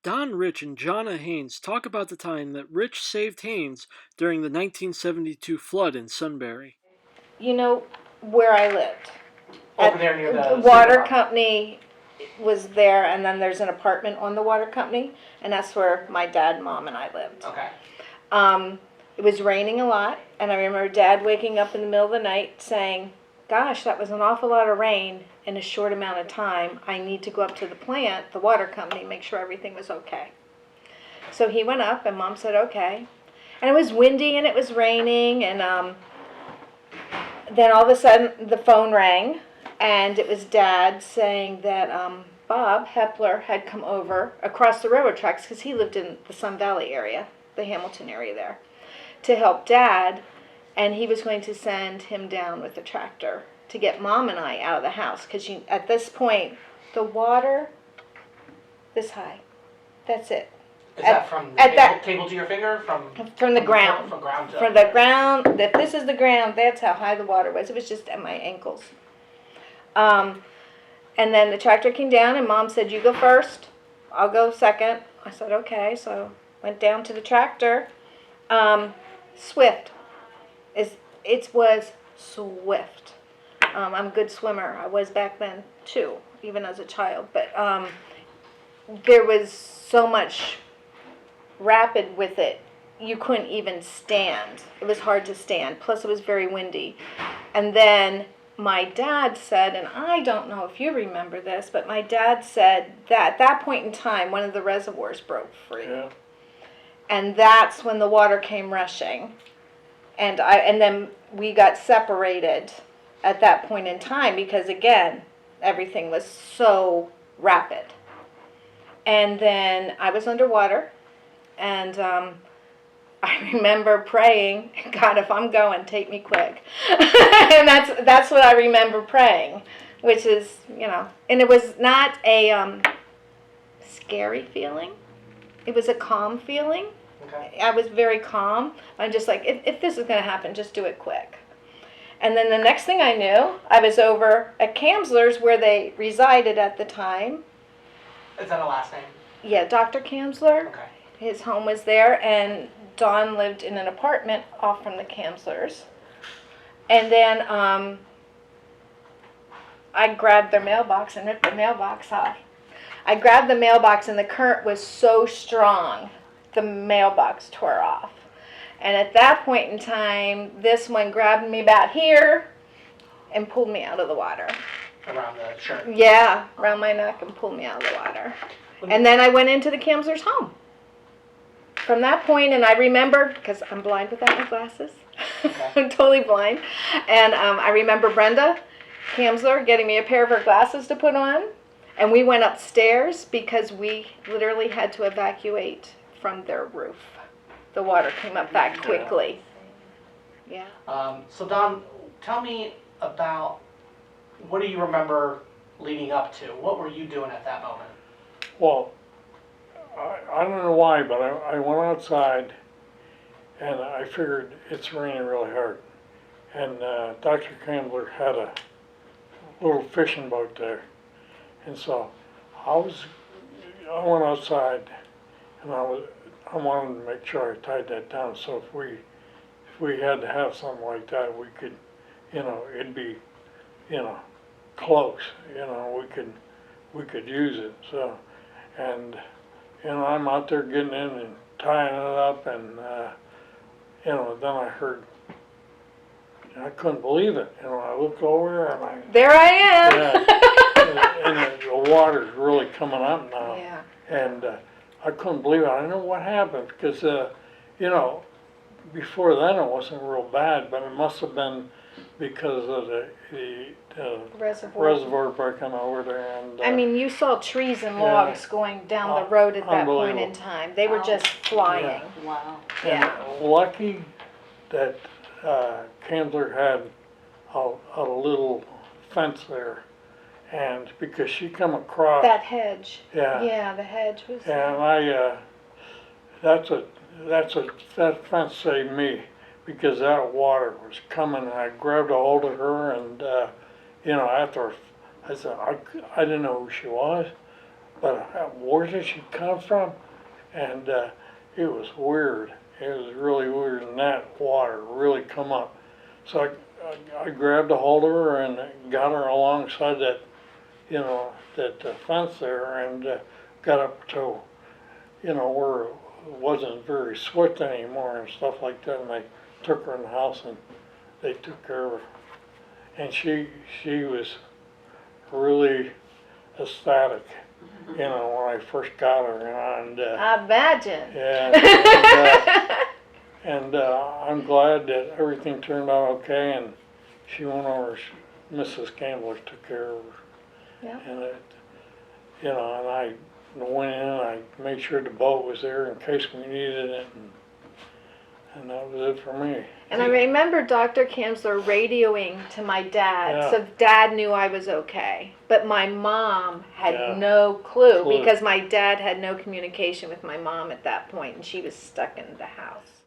Don Rich and Jonna Haines talk about the time that Rich saved Haines during the 1972 flood in Sunbury. You know where I lived. Over there near the water supermarket. company was there, and then there's an apartment on the water company, and that's where my dad, mom, and I lived. Okay. It was raining a lot, and I remember Dad waking up in the middle of the night saying, "Gosh, that was an awful lot of rain in a short amount of time. I need to go up to the plant, the water company, make sure everything was okay." So he went up, and Mom said, "Okay." And it was windy, and it was raining, and then all of a sudden the phone rang, and it was Dad saying that Bob Hepler had come over across the railroad tracks because he lived in the Sun Valley area, the Hamilton area there, to help Dad, and he was going to send him down with a tractor to get Mom and I out of the house because at this point the water this high. That's it. Is that from the table to your finger? From the ground. From ground to... From the ground. If this is the ground, that's how high the water was. It was just at my ankles. And then the tractor came down, and Mom said, "You go first. I'll go second." I said, "Okay." So went down to the tractor. Swift. It was swift. I'm a good swimmer. I was back then, too, even as a child. But there was so much rapid with it, you couldn't even stand. It was hard to stand. Plus, it was very windy. And then my dad said, and I don't know if you remember this, but my dad said that at that point in time, one of the reservoirs broke free. Yeah. And that's when the water came rushing. And then we got separated at that point in time because, again, everything was so rapid. And then I was underwater. And I remember praying, "God, if I'm going, take me quick." And that's what I remember praying, which is, and it was not a scary feeling. It was a calm feeling. Okay. I was very calm. I'm just like, if this is going to happen, just do it quick. And then the next thing I knew, I was over at Kamsler's where they resided at the time. Is that a last name? Yeah, Dr. Kamsler. Okay. His home was there, and Dawn lived in an apartment off from the Kamslers. And then I grabbed their mailbox and ripped the mailbox off. I grabbed the mailbox, and the current was so strong, the mailbox tore off. And at that point in time, this one grabbed me about here and pulled me out of the water. Around the shirt? Yeah, around my neck and pulled me out of the water. And then I went into the Kamslers' home. From that point, and I remember, because I'm blind without my glasses, Okay. I'm totally blind, and I remember Brenda Kamsler getting me a pair of her glasses to put on, and we went upstairs because we literally had to evacuate from their roof. The water came up that quickly. Yeah. So Don, tell me about, what do you remember leading up to? What were you doing at that moment? Well, I don't know why, but I went outside and I figured it's raining really hard. And Dr. Campbell had a little fishing boat there. And so I went outside and I wanted to make sure I tied that down so if we had to have something like that, we could, it'd be, close, we could use it. So, and I'm out there getting in and tying it up, and then I heard, I couldn't believe it. I looked over and There I am. yeah, and the water's really coming up now. Yeah. And I couldn't believe it. I don't know what happened because, before then it wasn't real bad, but it must have been because of the reservoir breaking over there. And I mean, you saw trees and logs going down the road at that point in time. They were just flying. Yeah. Wow. And lucky that Candler had a little fence there, and because she come across That hedge. Yeah. Yeah, the hedge was. and that fence saved me because that water was coming. And I grabbed a hold of her, and after I said I didn't know who she was, but where did she come from? And it was weird. It was really weird, and that water really come up. So I grabbed a hold of her and got her alongside that, that fence there, and got up to, where it wasn't very swift anymore and stuff like that. And I took her in the house, and they took care of her. And she was really ecstatic, when I first got her, and I imagine. yeah, and I'm glad that everything turned out okay, and she went over. Mrs. Campbell took care of her, Yeah. and and I went in. I made sure the boat was there in case we needed it, and that was it for me. And I remember Dr. Kamsler radioing to my dad, Yeah. so Dad knew I was okay. But my mom had Yeah. no clue Clue. because my dad had no communication with my mom at that point, and she was stuck in the house.